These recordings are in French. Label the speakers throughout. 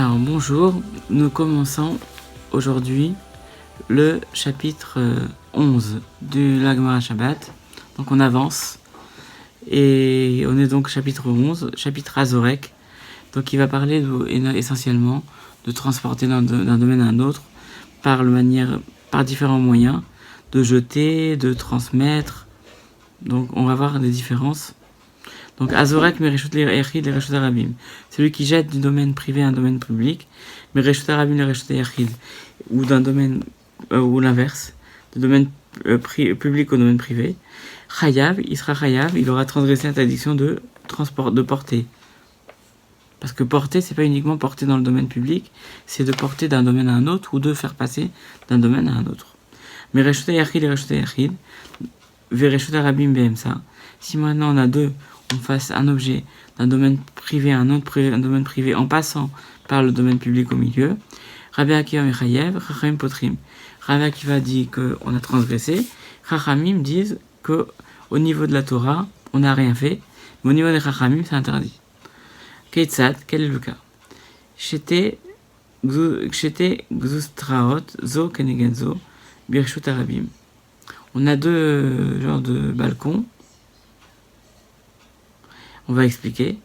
Speaker 1: Alors bonjour, nous commençons aujourd'hui le chapitre 11 du Gemara Shabbat. Donc on avance et on est donc chapitre 11, chapitre Azorek. Donc il va parler essentiellement de transporter d'un domaine à un autre par différents moyens, de jeter, de transmettre. Donc on va voir des différences. Donc Azorek Mereshut Yachid et Reshut Arabim. Celui qui jette du domaine privé à un domaine public, Mereshut Arabim et Reshut Yachid, ou d'un domaine ou l'inverse, du domaine public au domaine privé. Chayav, il sera chayav, il aura transgressé l'interdiction de transport, de porter. Parce que porter, c'est pas uniquement porter dans le domaine public, c'est de porter d'un domaine à un autre ou de faire passer d'un domaine à un autre. Mais Reshut Yachid et Reshut Yachid, Vereshut Arabim Behemsa. Si maintenant on fasse un objet d'un domaine privé à un domaine privé en passant par le domaine public au milieu, Rabbi Akiva Mechayev, Chachamim Potrim. Rabbi Akiva dit qu'on a transgressé, Chachamim disent qu'au niveau de la Torah, on n'a rien fait, mais au niveau des Chachamim, c'est interdit. Keitzad, quel est le cas? Chete Gzustraot, Zo Kenegenzo, Birshut Arabim. On a deux genres de balcons. On va expliquer.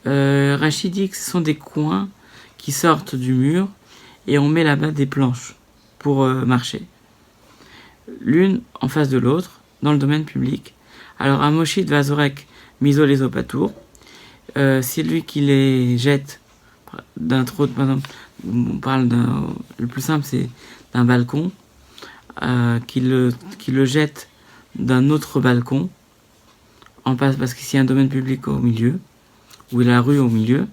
Speaker 1: Rachid dit que ce sont des coins qui sortent du mur et on met là-bas des planches pour marcher. L'une en face de l'autre, dans le domaine public. Alors, à Moshid Vazorek Miso les Opatour, c'est lui qui les jette d'un trot, par exemple, on parle le plus simple, c'est d'un balcon, qui le jette d'un autre balcon, parce qu'ici il y a un domaine public au milieu, où il y a la rue au milieu,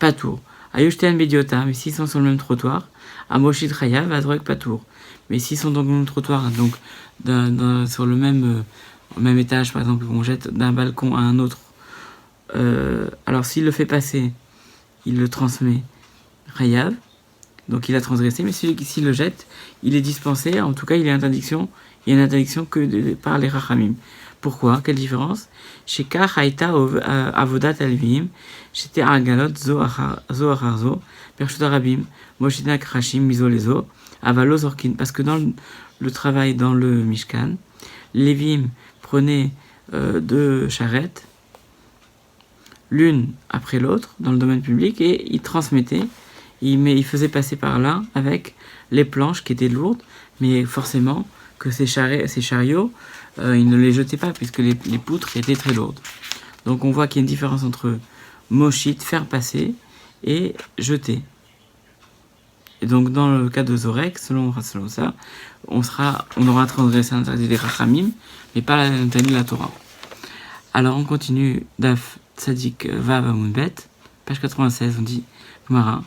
Speaker 1: pas tour. Ayushten Bediota, mais s'ils sont sur le même trottoir, Amoshid Chayav, Vazorek pas tour. Mais s'ils sont dans le même trottoir, donc sur le même étage, par exemple, on jette d'un balcon à un autre, alors s'il le fait passer, il le transmet Chayav, donc il a transgressé, mais celui qui s'il le jette, il est dispensé, en tout cas il y a une interdiction que par les Rachamim. Pourquoi? Quelle différence? Chez Kachaita Avodat Alvim, j'étais Argalot Zo Acharzo, Pershut Arabim, Moshina Krashim, Miso Lezo, Avalo Zorkin. Parce que dans le travail dans le Mishkan, Lévim prenait deux charrettes, l'une après l'autre, dans le domaine public, et il transmettait, il faisait passer par là avec les planches qui étaient lourdes, mais forcément que ces chariots, il ne les jetait pas puisque les poutres étaient très lourdes. Donc on voit qu'il y a une différence entre moshit, faire passer, et jeter. Et donc dans le cas de Zorek, selon ça, on aura transgressé l'interdit des Rachamim, mais pas l'interdit de la Torah. Alors on continue, Daf Tzadik Vav Amun Bet, page 96, on dit Gemara,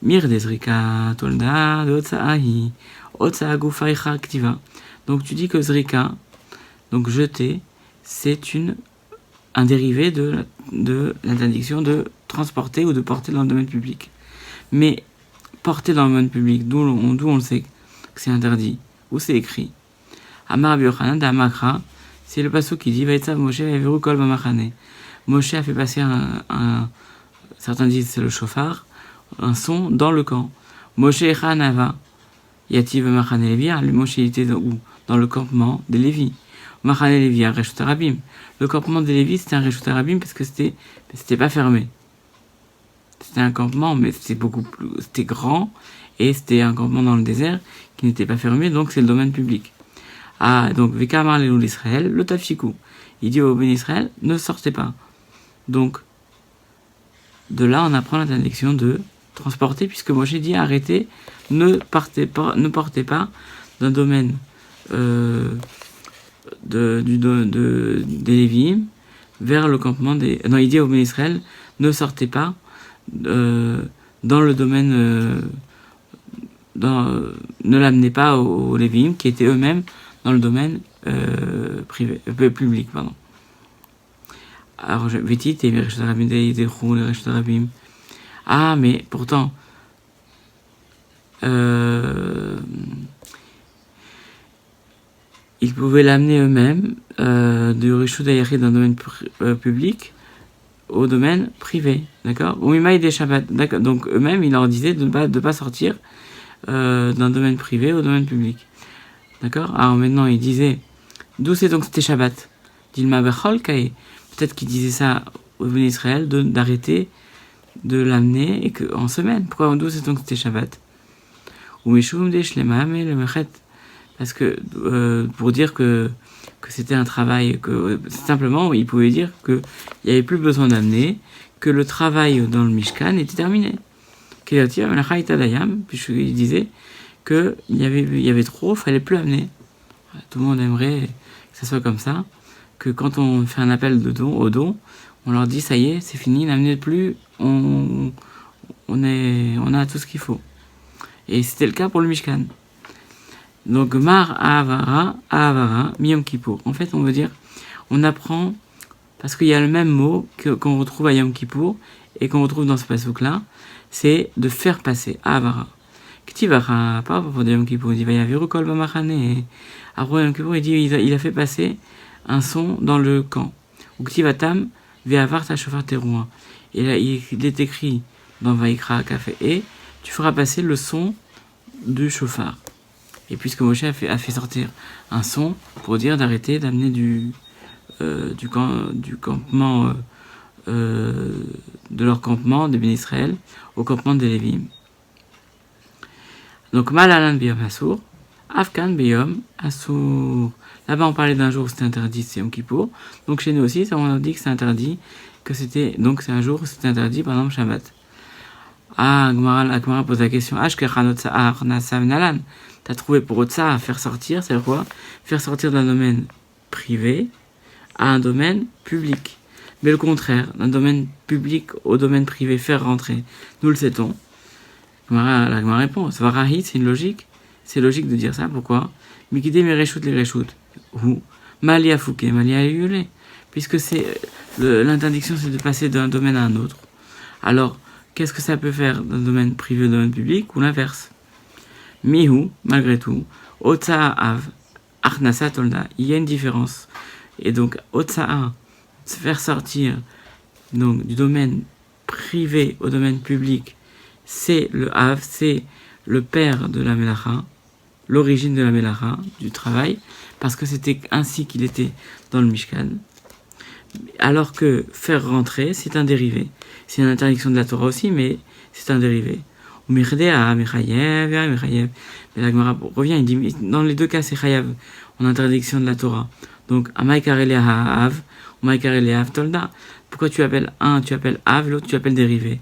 Speaker 1: Mir Dezrika Tolda de Otsaahi, Otsaa Gufaicha Ktiva. Donc tu dis que Zrika, donc jeter, c'est un dérivé de l'interdiction de transporter ou de porter dans le domaine public. Mais porter dans le domaine public, d'où on le sait que c'est interdit, où c'est écrit. Amar Biochanan d'Amakra, c'est le passage qui dit Vaïtsav Moshe Veru Kol Bamachane. Moshe a fait passer certains disent c'est le chauffard, un son dans le camp. Moshe Chanava, Yativ Machane Levi, Moshe était dans le campement des Lévis. Machane Levi, un Reshut Arabim. Le campement des Lévis, c'était un Reshut Arabim parce que c'était pas fermé. C'était un campement, mais c'était grand, et c'était un campement dans le désert qui n'était pas fermé, donc c'est le domaine public. Ah, donc, Vekamar Lelou l'Israël, le Tafchikou. Il dit au Ben Israël, ne sortez pas. Donc, de là, on apprend l'interdiction de transporter, puisque Moshe dit arrêtez, ne portez pas d'un domaine des Lévi'im vers le campement des. Non, il dit au Ben Israël, ne sortez pas dans le domaine. Ne l'amenez pas aux Lévi'im qui étaient eux-mêmes dans le domaine public, pardon. Alors, Vétit et les Reshut Arabim. Ah, mais pourtant, ils pouvaient l'amener eux-mêmes du Reshut Yachid dans le domaine public au domaine privé, d'accord? Ou Mimaï des Shabbat, d'accord? Donc eux-mêmes, ils leur disaient de ne pas sortir d'un domaine privé au domaine public, d'accord? Alors maintenant, ils disaient, d'où c'est donc c'était Shabbat? Dilma Bechol Kae. Peut-être qu'ils disaient ça au Béné Israël, d'arrêter de l'amener et en semaine. Pourquoi? D'où c'est donc c'était Shabbat? Ou Meshum des Shlema, mais le Mechet. Parce que, pour dire que c'était un travail, que simplement, il pouvait dire qu'il n'y avait plus besoin d'amener, que le travail dans le Mishkan était terminé. Puisqu'il disait qu'il y avait trop, il ne fallait plus amener. Tout le monde aimerait que ça soit comme ça, que quand on fait un appel au don, on leur dit ça y est, c'est fini, n'amenez plus, on a tout ce qu'il faut. Et c'était le cas pour le Mishkan. Donc, Mar Avara, Yom Kippour. En fait, on veut dire, on apprend, parce qu'il y a le même mot qu'on retrouve à Yom Kippour, et qu'on retrouve dans ce passouk-là, c'est de faire passer, Avara. Ktivara, pas pour Yom Kippour, il dit, Vayaviru kol bamachane. Après Yom Kippour, il dit, il a fait passer un son dans le camp. Ou Ktivatam, Ve'avar ta shofar terouin. Et là, il est écrit dans Vaikra, Café, et tu feras passer le son du shofar. Et puisque Moshe a fait sortir un son pour dire d'arrêter d'amener du campement de leur campement de Béné Israël au campement des Lévim. Donc Malalan Biyom Assour, Afkan Biyom Assour. Là-bas on parlait d'un jour où c'était interdit, c'est Yom Kippour. Donc chez nous aussi, on a dit que c'est interdit, donc c'est un jour où c'était interdit, par exemple Shabbat. Gemara pose la question, t'as trouvé pour Otsa à faire sortir, c'est quoi? Faire sortir d'un domaine privé à un domaine public. Mais le contraire, d'un domaine public au domaine privé, faire rentrer. Nous le sait-on. La Gemara répond, Svarahit, c'est une logique. C'est logique de dire ça, pourquoi? Mikide Mereshut les Reshut. Ou Malia Fouke, Malia Yule. Puisque l'interdiction, c'est de passer d'un domaine à un autre. Alors, qu'est-ce que ça peut faire d'un domaine privé au domaine public, ou l'inverse? Mihu, malgré tout, Otsa'a Av, Achnasa Tolda, il y a une différence. Et donc, Otsa'a, se faire sortir donc, du domaine privé au domaine public, c'est le Av, c'est le père de la Melacha, l'origine de la Melacha, du travail, parce que c'était ainsi qu'il était dans le Mishkan. Alors que faire rentrer, c'est un dérivé. C'est une interdiction de la Torah aussi, mais c'est un dérivé. Mais la Gemara revient, il dit, dans les deux cas, c'est chayav, en interdiction de la Torah. Donc, Amay karele ha'av, ou Amay karele ha'av tolda. Pourquoi tu appelles un, tu appelles av, l'autre tu appelles dérivé?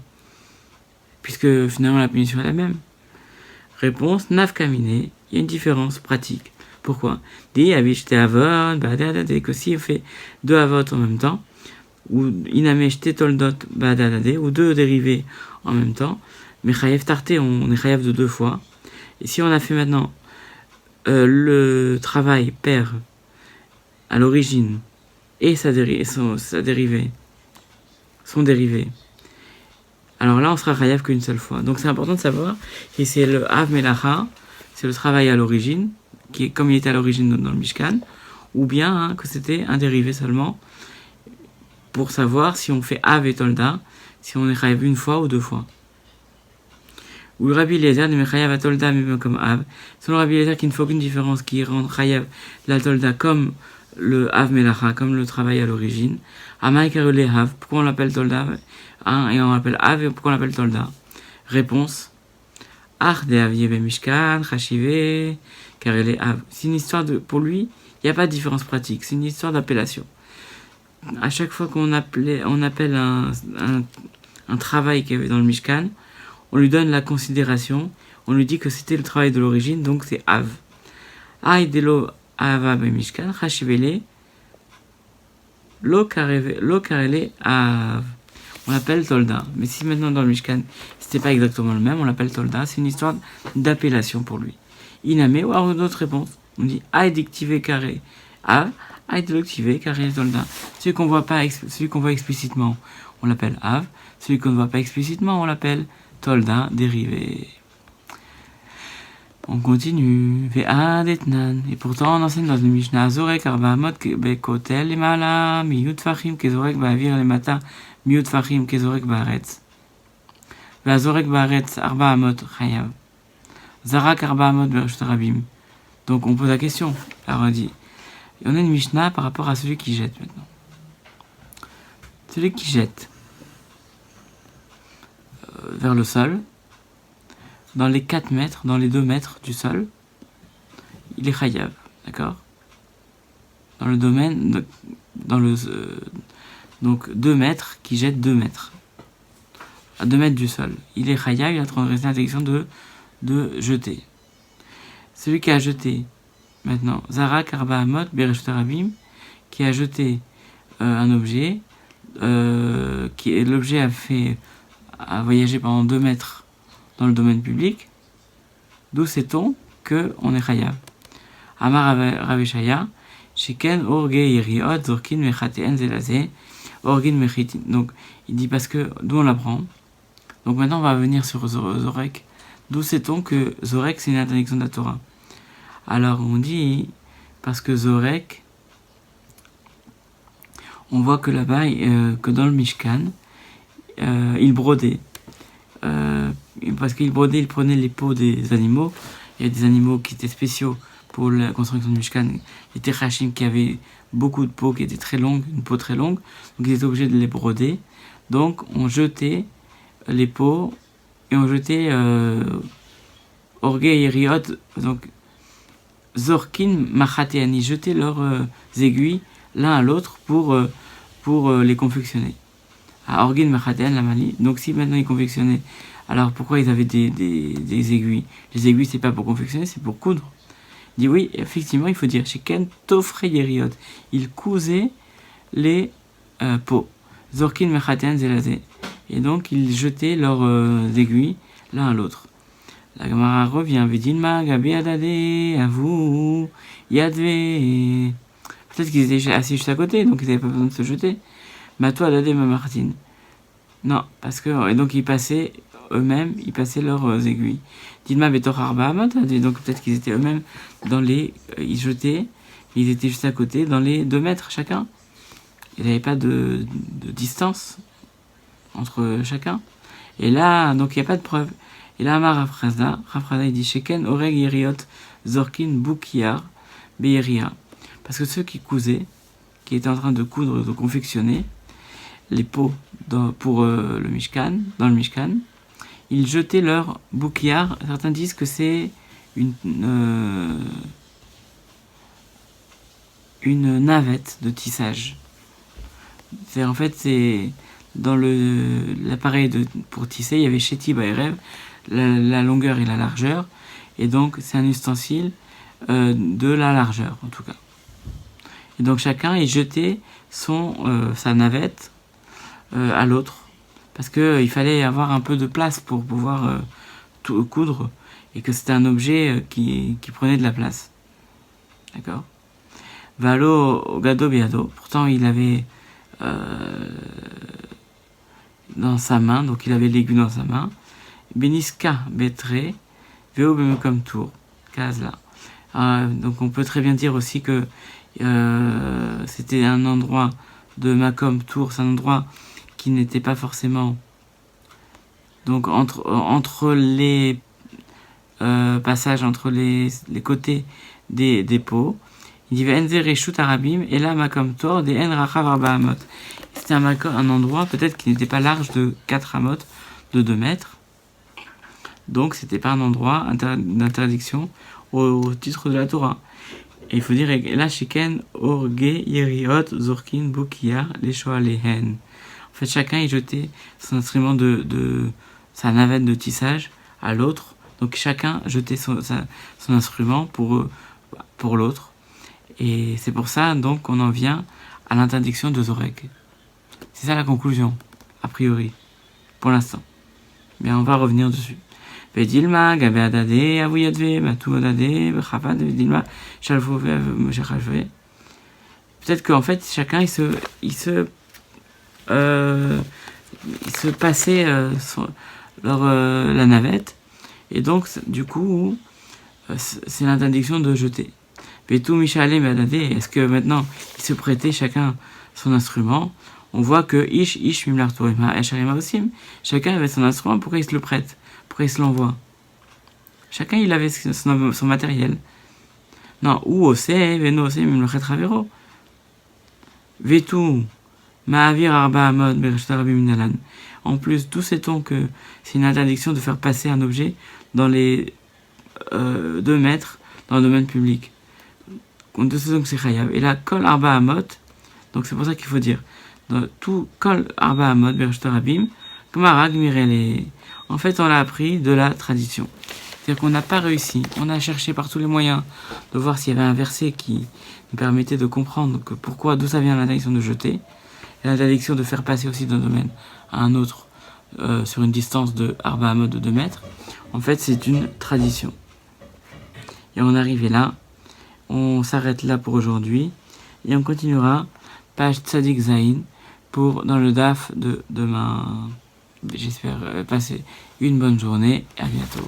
Speaker 1: Puisque finalement la punition est la même. Réponse, nafkamine, il y a une différence pratique. Pourquoi? Dis, avishte avon, badadade, que si on fait deux avot en même temps, ou inameshte toldot, badadade, ou deux dérivés en même temps, mais chayav tarté, on est chayav de deux fois. Et si on a fait maintenant le travail père à l'origine et son dérivé, alors là on sera chayav qu'une seule fois. Donc c'est important de savoir que c'est le av melacha, c'est le travail à l'origine, qui est comme il était à l'origine dans le Mishkan, ou bien que c'était un dérivé seulement, pour savoir si on fait av et tolda, si on est chayav une fois ou deux fois. Ou le Rabbi Eliezer de Mechayav à Tolda même comme Av. Selon le Rabbi Eliezer qu'il ne faut aucune différence qui rend Chayav la Tolda comme le Av Melacha, comme le travail à l'origine. Amay karele Av, pourquoi on l'appelle Tolda et on l'appelle Av et pourquoi on l'appelle Tolda? Réponse. Ach de Av Yebe Mishkan, Chashive, karele Av. C'est une histoire pour lui, il n'y a pas de différence pratique, c'est une histoire d'appellation. À chaque fois qu'on appelle un travail qu'il y avait dans le Mishkan, on lui donne la considération, on lui dit que c'était le travail de l'origine, donc c'est Av. Aïdelo Ava Bemishkan, Chashivele, Lo Karele Av. On l'appelle Tolda. Mais si maintenant dans le Mishkan, c'était pas exactement le même, on l'appelle Tolda, c'est une histoire d'appellation pour lui. Iname, ou alors d'autres réponses. On dit Aïdictive Carré Av, Aïdictive Carré Tolda. Celui qu'on voit explicitement, on l'appelle Av. Celui qu'on ne voit pas explicitement, on l'appelle Tolda dérivé. On continue. Et pourtant, on enseigne dans une Mishnah Zorek Arbaamot Bekotel Lemala Miyut Fachim Kezorek Ba'avir Lemata miut fachim kezorek baaretz. Vazorek baaretz arba amot chayav. Zarak arba amot bereshut rabim. Donc on pose la question. Alors on dit, on a une Mishnah par rapport à celui qui jette maintenant. Celui qui jette vers le sol, dans les 4 mètres, dans les 2 mètres du sol, il est chayav, d'accord? Dans le domaine, donc 2 mètres, qui jette 2 mètres. À 2 mètres du sol. Il est chayav, il a transgressé l'interdiction de jeter. Celui qui a jeté, maintenant, Zarak Arba Amot Bereshut Rabim, qui a jeté un objet, l'objet a voyagé pendant 2 mètres dans le domaine public, d'où sait-on qu'on est chayav? Amar Rav Shaya, Sheken Orge Yeriot Zorkin Mechateen Zelazé, Orgin Mechitin. Donc, il dit parce que, d'où on l'apprend. Donc maintenant, on va venir sur Zorek. D'où sait-on que Zorek, c'est une interdiction de la Torah? Alors, on dit, parce que Zorek, on voit que là-bas, que dans le Mishkan, il brodait. Parce qu'il brodait, il prenait les peaux des animaux. Il y a des animaux qui étaient spéciaux pour la construction du Mishkan. Les Terachim qui avaient beaucoup de peaux, qui étaient très longues, une peau très longue. Donc, ils étaient obligés de les broder. Donc, on jetait les peaux et on jetait Orge et Riot. Donc, Zorkin Machateani, jeter leurs aiguilles l'un à l'autre pour les confectionner. À Orgin Machatean la Mali. Donc si maintenant ils confectionnaient, alors pourquoi ils avaient des aiguilles? Les aiguilles c'est pas pour confectionner, c'est pour coudre. Il dit oui, effectivement il faut dire chez Ken Tofre Yeriot. Ils cousaient les peaux. Zorkin Machatean Zelazé. Et donc ils jetaient leurs aiguilles l'un à l'autre. La Gemara revient, Vedilma, Gabi Adade, à vous, Yadve. Peut-être qu'ils étaient assis juste à côté, donc ils n'avaient pas besoin de se jeter. Mato Adade, ma Martine. Non, parce que, et donc ils passaient eux-mêmes, ils passaient leurs aiguilles. Dilma Betor Arba, donc peut-être qu'ils étaient eux-mêmes dans les. Ils jetaient, ils étaient juste à côté, dans les 2 mètres chacun. Il n'y avait pas de distance entre chacun. Et là, donc il n'y a pas de preuve. Et là, Amar Rafraza, il dit Sheken, Oreg Yeriot, Zorkin, Boukiar, Beyeria. Parce que ceux qui cousaient, qui étaient en train de coudre, de confectionner les peaux pour le Mishkan, dans le Mishkan, ils jetaient leur boukiar. Certains disent que c'est une navette de tissage. En fait, c'est dans l'appareil pour tisser, il y avait Sheti Baerev, la longueur et la largeur, et donc c'est un ustensile de la largeur en tout cas. Et donc chacun il jetait sa navette à l'autre, parce qu'il fallait avoir un peu de place pour pouvoir tout coudre, et que c'était un objet qui prenait de la place. D'accord? Valo Gado Biado, pourtant il avait dans sa main, donc il avait l'aiguille dans sa main. Beniska Betre, Veo Bemekom Tour, case là. Donc on peut très bien dire aussi que c'était un endroit de Makom Tour, c'est un endroit qui n'était pas forcément. Donc entre les passages, entre les côtés des pots, il dit Enze Reshut Arabim, et là Makom Tour, des En Rachav Arba Amot. C'était un endroit peut-être qui n'était pas large de 4 amot, de 2 mètres. Donc, c'était pas un endroit d'interdiction au titre de la Torah. Et il faut dire, là, Sheken, Orge, Yeriot, Zorkin, Boukiar, Leshoa, Lehen. En fait, chacun, il jetait son instrument sa navette de tissage à l'autre. Donc, chacun jetait son instrument pour l'autre. Et c'est pour ça, donc, qu'on en vient à l'interdiction de Zorek. C'est ça la conclusion, a priori, pour l'instant. Mais on va revenir dessus. Vedilma, Gabe Adade, Avuyadve, Matou Adade, Bechavad, Vedilma, Chalfouve, Meshachalve. Peut-être qu'en fait, chacun, il se passait la navette, et donc, du coup, c'est l'interdiction de jeter. Vetou Michalé, Adade, est-ce que maintenant, il se prêtait chacun son instrument? on voit que Ish Mimlarto et Esharima aussi, chacun avait son instrument, pourquoi il se le prête, pourquoi il se l'envoie. Chacun il avait son matériel. Non, ou Ose, Veno Ose, Mimlachet Ravero. Vetu, Ma'avir Arba Amod, Bereshtarabim Minalan. En plus, d'où sait-on que c'est une interdiction de faire passer un objet dans les 2 mètres dans le domaine public. De ce donc c'est Chayav. Et là, Kol Arba Amot, donc c'est pour ça qu'il faut dire, dans tout Kol Arba Amot, Bereshtarabim, Gmarag Mirele. En fait, on l'a appris de la tradition. C'est-à-dire qu'on n'a pas réussi, on a cherché par tous les moyens de voir s'il y avait un verset qui nous permettait de comprendre que pourquoi, d'où ça vient l'interdiction de jeter, et l'interdiction de faire passer aussi d'un domaine à un autre sur une distance de Arba Amot de 2 mètres. En fait, c'est une tradition. Et on arrive là, on s'arrête là pour aujourd'hui, et on continuera, page Tzadik Zain, dans le DAF de demain. J'espère passer une bonne journée, et à bientôt.